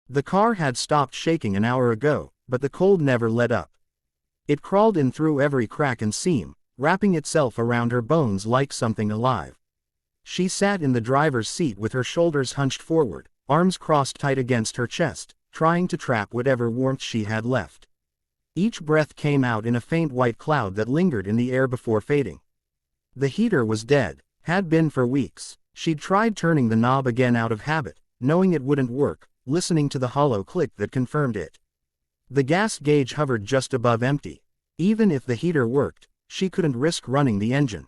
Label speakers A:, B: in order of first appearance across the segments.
A: The car had stopped shaking an hour ago, but the cold never let up. It crawled in through every crack and seam, wrapping itself around her bones like something alive. She sat in the driver's seat with her shoulders hunched forward, arms crossed tight against her chest, trying to trap whatever warmth she had left. Each breath came out in a faint white cloud that lingered in the air before fading. The heater was dead, had been for weeks. She'd tried turning the knob again out of habit, knowing it wouldn't work, listening to the hollow click that confirmed it. The gas gauge hovered just above empty. Even if the heater worked, she couldn't risk running the engine.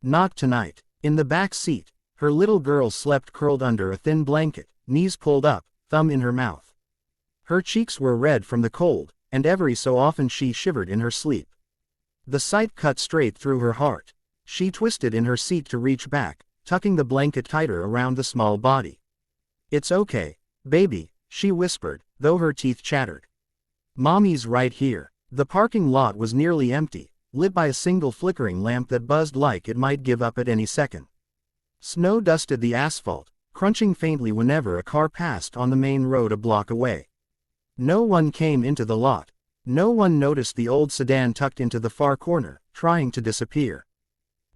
A: Not tonight. In the back seat, her little girl slept curled under a thin blanket, knees pulled up, thumb in her mouth. Her cheeks were red from the cold, and every so often she shivered in her sleep. The sight cut straight through her heart. She twisted in her seat to reach back, tucking the blanket tighter around the small body. "It's okay, baby," she whispered, though her teeth chattered. "Mommy's right here." The parking lot was nearly empty, lit by a single flickering lamp that buzzed like it might give up at any second. Snow dusted the asphalt, crunching faintly whenever a car passed on the main road a block away. No one came into the lot. No one noticed the old sedan tucked into the far corner, trying to disappear.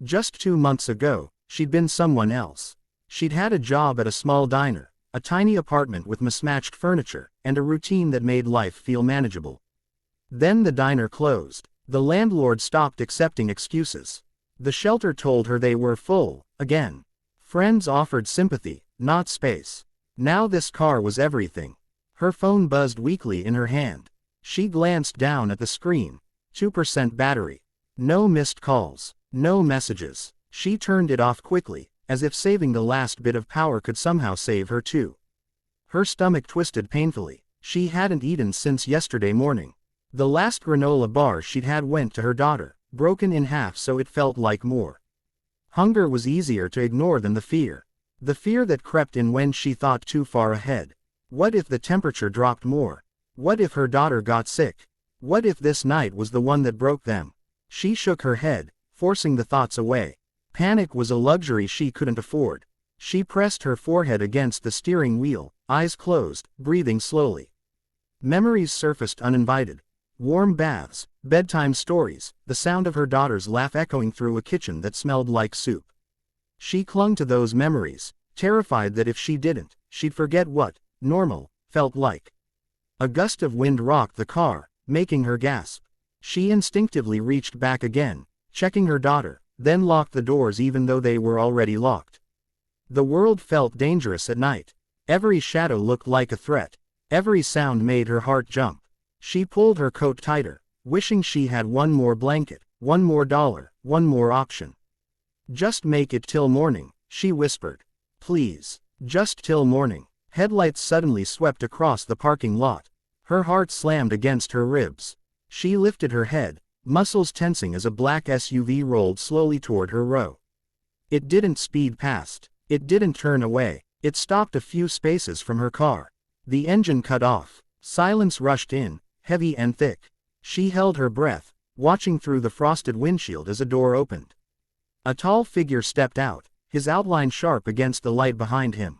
A: Just 2 months ago, she'd been someone else. She'd had a job at a small diner, a tiny apartment with mismatched furniture, and a routine that made life feel manageable. Then the diner closed. The landlord stopped accepting excuses. The shelter told her they were full, again. Friends offered sympathy, not space. Now this car was everything. Her phone buzzed weakly in her hand. She glanced down at the screen. 2% battery. No missed calls. No messages. She turned it off quickly, as if saving the last bit of power could somehow save her too. Her stomach twisted painfully. She hadn't eaten since yesterday morning. The last granola bar she'd had went to her daughter, broken in half so it felt like more. Hunger was easier to ignore than the fear. The fear that crept in when she thought too far ahead. What if the temperature dropped more? What if her daughter got sick? What if this night was the one that broke them? She shook her head, forcing the thoughts away. Panic was a luxury she couldn't afford. She pressed her forehead against the steering wheel, eyes closed, breathing slowly. Memories surfaced uninvited. Warm baths, bedtime stories, the sound of her daughter's laugh echoing through a kitchen that smelled like soup. She clung to those memories, terrified that if she didn't, she'd forget what normal felt like. A gust of wind rocked the car, making her gasp. She instinctively reached back again, checking her daughter, then locked the doors even though they were already locked. The world felt dangerous at night. Every shadow looked like a threat. Every sound made her heart jump. She pulled her coat tighter, wishing she had one more blanket, one more dollar, one more option. "Just make it till morning," she whispered. "Please. Just till morning." Headlights suddenly swept across the parking lot. Her heart slammed against her ribs. She lifted her head, muscles tensing as a black SUV rolled slowly toward her row. It didn't speed past. It didn't turn away. It stopped a few spaces from her car. The engine cut off. Silence rushed in, heavy and thick. She held her breath, watching through the frosted windshield as a door opened. A tall figure stepped out, his outline sharp against the light behind him.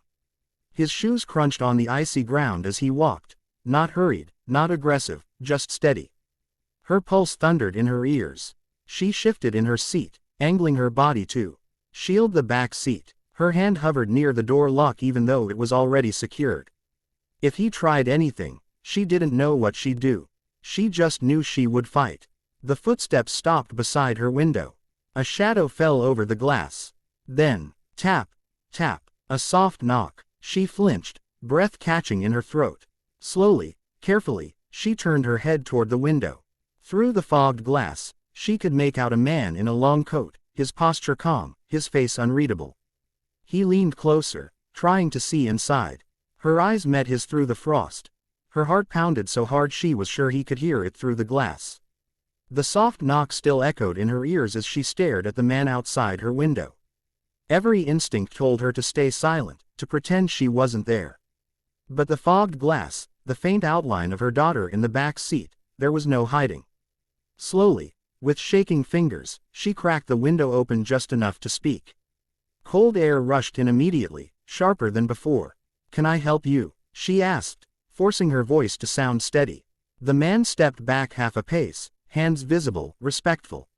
A: His shoes crunched on the icy ground as he walked, not hurried, not aggressive, just steady. Her pulse thundered in her ears. She shifted in her seat, angling her body to shield the back seat. Her hand hovered near the door lock even though it was already secured. If he tried anything, she didn't know what she'd do. She just knew she would fight. The footsteps stopped beside her window. A shadow fell over the glass. Then, tap, tap, a soft knock. She flinched, breath catching in her throat. Slowly, carefully, she turned her head toward the window. Through the fogged glass, she could make out a man in a long coat, his posture calm, his face unreadable. He leaned closer, trying to see inside. Her eyes met his through the frost. Her heart pounded so hard she was sure he could hear it through the glass. The soft knock still echoed in her ears as she stared at the man outside her window. Every instinct told her to stay silent, to pretend she wasn't there. But the fogged glass, the faint outline of her daughter in the back seat, there was no hiding. Slowly, with shaking fingers, she cracked the window open just enough to speak. Cold air rushed in immediately, sharper than before. "Can I help you?" she asked, forcing her voice to sound steady. The man stepped back half a pace, hands visible, respectful.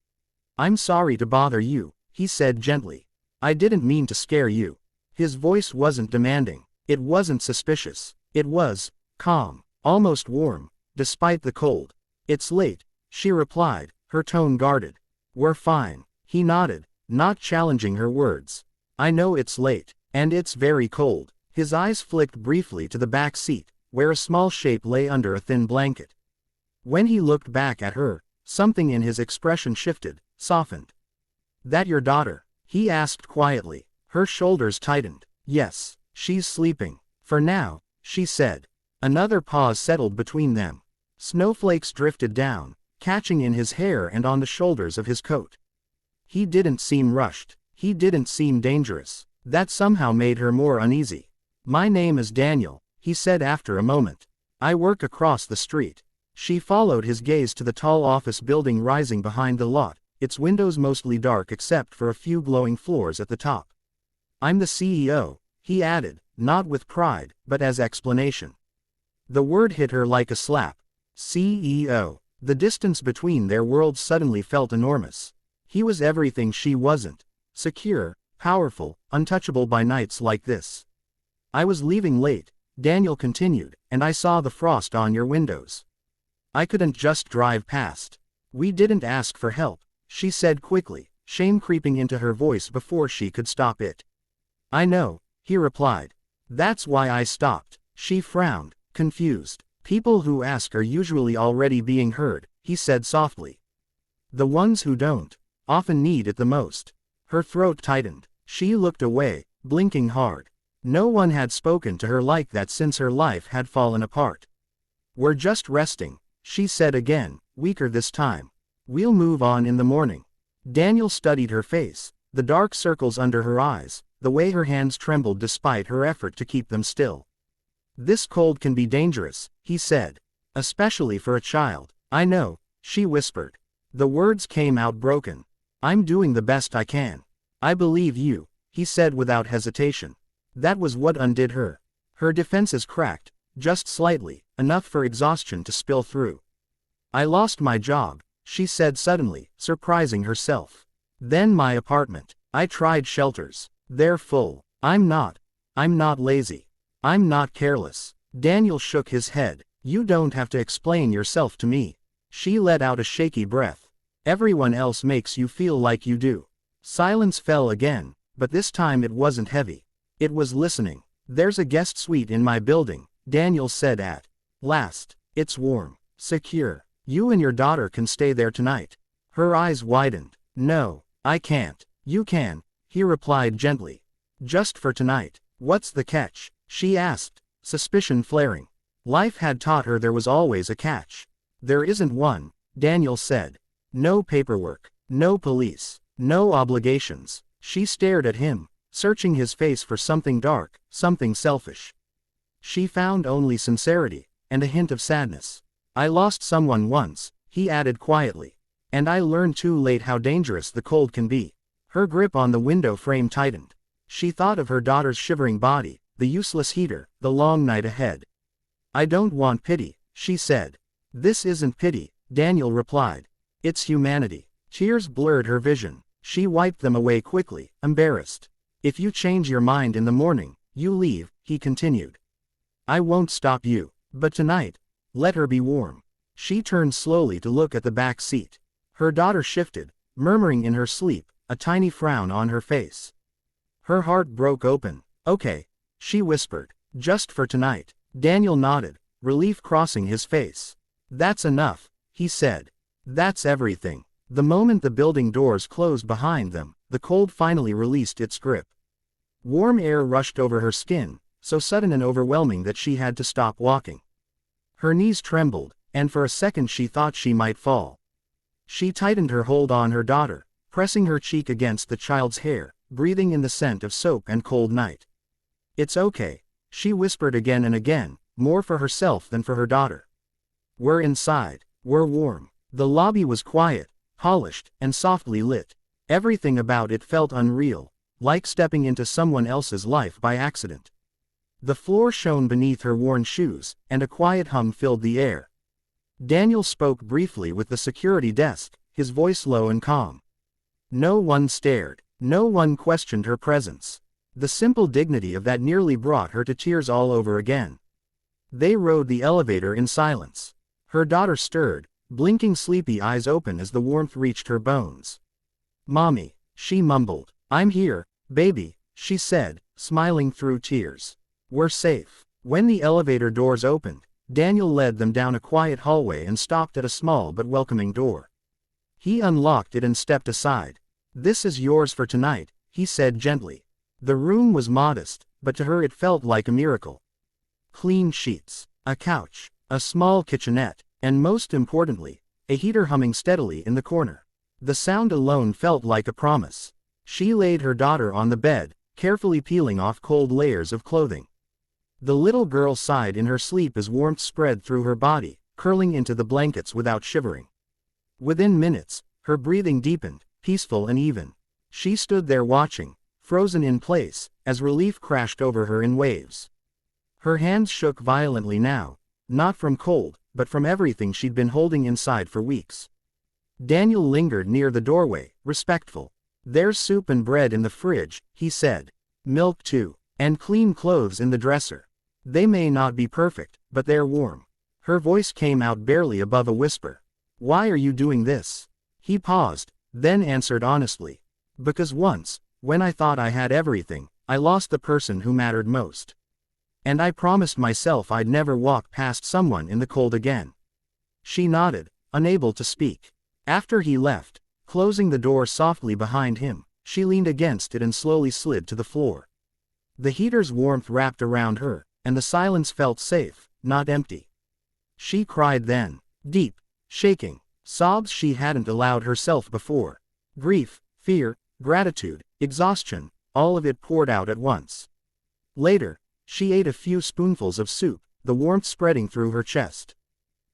A: "I'm sorry to bother you," he said gently. "I didn't mean to scare you." His voice wasn't demanding. It wasn't suspicious. It was calm, almost warm, despite the cold. "It's late," she replied, her tone guarded. "We're fine." He nodded, not challenging her words. "I know it's late, and it's very cold." His eyes flicked briefly to the back seat, where a small shape lay under a thin blanket. When he looked back at her, something in his expression shifted, softened. "That your daughter?" he asked quietly. Her shoulders tightened. "Yes, she's sleeping. For now," she said. Another pause settled between them. Snowflakes drifted down, catching in his hair and on the shoulders of his coat. He didn't seem rushed. He didn't seem dangerous. That somehow made her more uneasy. "My name is Daniel," he said after a moment. "I work across the street." She followed his gaze to the tall office building rising behind the lot, its windows mostly dark except for a few glowing floors at the top. "I'm the CEO," he added, not with pride, but as explanation. The word hit her like a slap. CEO. The distance between their worlds suddenly felt enormous. He was everything she wasn't. Secure, powerful, untouchable by nights like this. "I was leaving late," Daniel continued, "and I saw the frost on your windows. I couldn't just drive past." "We didn't ask for help," she said quickly, shame creeping into her voice before she could stop it. "I know," he replied. "That's why I stopped." She frowned, confused. "People who ask are usually already being heard," he said softly. "The ones who don't often need it the most." Her throat tightened. She looked away, blinking hard. No one had spoken to her like that since her life had fallen apart. "We're just resting," she said again, weaker this time. "We'll move on in the morning." Daniel studied her face, the dark circles under her eyes, the way her hands trembled despite her effort to keep them still. "This cold can be dangerous," he said. "Especially for a child." "I know," she whispered. The words came out broken. "I'm doing the best I can." "I believe you," he said without hesitation. That was what undid her. Her defenses cracked, just slightly, enough for exhaustion to spill through. "I lost my job," she said suddenly, surprising herself. "Then my apartment. I tried shelters. They're full. I'm not lazy. I'm not careless." Daniel shook his head. "You don't have to explain yourself to me." She let out a shaky breath. "Everyone else makes you feel like you do." Silence fell again, but this time it wasn't heavy. It was listening. "There's a guest suite in my building," Daniel said at last. "It's warm, secure. You and your daughter can stay there tonight." Her eyes widened. "No, I can't." "You can," he replied gently. "Just for tonight." "What's the catch?" she asked, suspicion flaring. Life had taught her there was always a catch. "There isn't one," Daniel said. "No paperwork, no police, no obligations." She stared at him, searching his face for something dark, something selfish. She found only sincerity, and a hint of sadness. "I lost someone once," he added quietly. "And I learned too late how dangerous the cold can be." Her grip on the window frame tightened. She thought of her daughter's shivering body, the useless heater, the long night ahead. "I don't want pity," she said. "This isn't pity," Daniel replied. "It's humanity." Tears blurred her vision. She wiped them away quickly, embarrassed. "If you change your mind in the morning, you leave," he continued. "I won't stop you. But tonight, let her be warm." She turned slowly to look at the back seat. Her daughter shifted, murmuring in her sleep, a tiny frown on her face. Her heart broke open. "Okay," she whispered. "Just for tonight." Daniel nodded, relief crossing his face. "That's enough," he said. "That's everything." The moment the building doors closed behind them, the cold finally released its grip. Warm air rushed over her skin, so sudden and overwhelming that she had to stop walking. Her knees trembled, and for a second she thought she might fall. She tightened her hold on her daughter, pressing her cheek against the child's hair, breathing in the scent of soap and cold night. "It's okay," she whispered again and again, more for herself than for her daughter. "We're inside. We're warm." The lobby was quiet, polished, and softly lit. Everything about it felt unreal, like stepping into someone else's life by accident. The floor shone beneath her worn shoes, and a quiet hum filled the air. Daniel spoke briefly with the security desk, his voice low and calm. No one stared. No one questioned her presence. The simple dignity of that nearly brought her to tears all over again. They rode the elevator in silence. Her daughter stirred, blinking sleepy eyes open as the warmth reached her bones. "Mommy," she mumbled. "I'm here, baby," she said, smiling through tears. "We're safe." When the elevator doors opened, Daniel led them down a quiet hallway and stopped at a small but welcoming door. He unlocked it and stepped aside. "This is yours for tonight," he said gently. The room was modest, but to her it felt like a miracle. Clean sheets, a couch, a small kitchenette, and most importantly, a heater humming steadily in the corner. The sound alone felt like a promise. She laid her daughter on the bed, carefully peeling off cold layers of clothing. The little girl sighed in her sleep as warmth spread through her body, curling into the blankets without shivering. Within minutes, her breathing deepened, peaceful and even. She stood there watching, frozen in place, as relief crashed over her in waves. Her hands shook violently now, not from cold, but from everything she'd been holding inside for weeks. Daniel lingered near the doorway, respectful. "There's soup and bread in the fridge," he said. "Milk too, and clean clothes in the dresser. They may not be perfect, but they're warm." Her voice came out barely above a whisper. "Why are you doing this?" He paused, then answered honestly. "Because once, when I thought I had everything, I lost the person who mattered most. And I promised myself I'd never walk past someone in the cold again." She nodded, unable to speak. After he left, closing the door softly behind him, she leaned against it and slowly slid to the floor. The heater's warmth wrapped around her, and the silence felt safe, not empty. She cried then. Deep, shaking, sobs she hadn't allowed herself before. Grief, fear, gratitude, exhaustion, all of it poured out at once. Later, she ate a few spoonfuls of soup, the warmth spreading through her chest.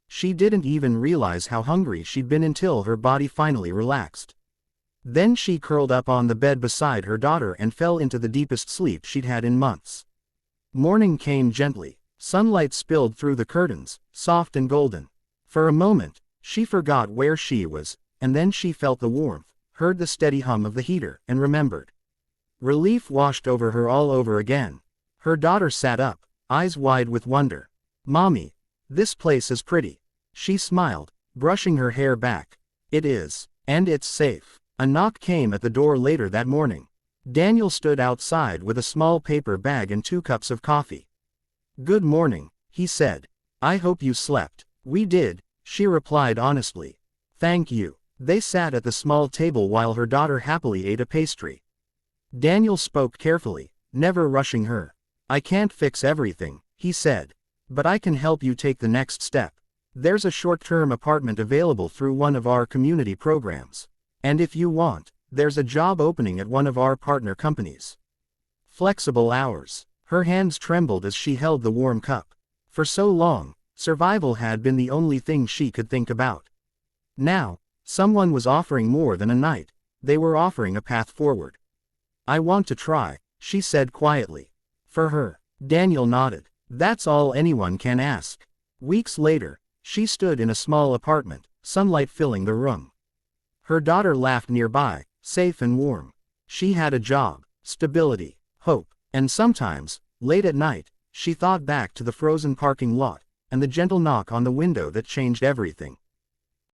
A: She didn't even realize how hungry she'd been until her body finally relaxed. Then she curled up on the bed beside her daughter and fell into the deepest sleep she'd had in months. Morning came gently. Sunlight spilled through the curtains, soft and golden. For a moment, she forgot where she was, and then she felt the warmth, heard the steady hum of the heater, and remembered. Relief washed over her all over again. Her daughter sat up, eyes wide with wonder. "Mommy, this place is pretty." She smiled, brushing her hair back. "It is. And it's safe." A knock came at the door later that morning. Daniel stood outside with a small paper bag and 2 cups of coffee. "Good morning," he said. "I hope you slept." "We did," she replied honestly. "Thank you." They sat at the small table while her daughter happily ate a pastry. Daniel spoke carefully, never rushing her. "I can't fix everything," he said. "But I can help you take the next step. There's a short-term apartment available through one of our community programs. And if you want, there's a job opening at one of our partner companies. Flexible hours." Her hands trembled as she held the warm cup. For so long, survival had been the only thing she could think about. Now, someone was offering more than a night. They were offering a path forward. "I want to try," she said quietly. For her, Daniel nodded. That's all anyone can ask. Weeks later, she stood in a small apartment, sunlight filling the room. Her daughter laughed nearby, safe and warm. She had a job, stability, hope, and sometimes, late at night, she thought back to the frozen parking lot, and the gentle knock on the window that changed everything.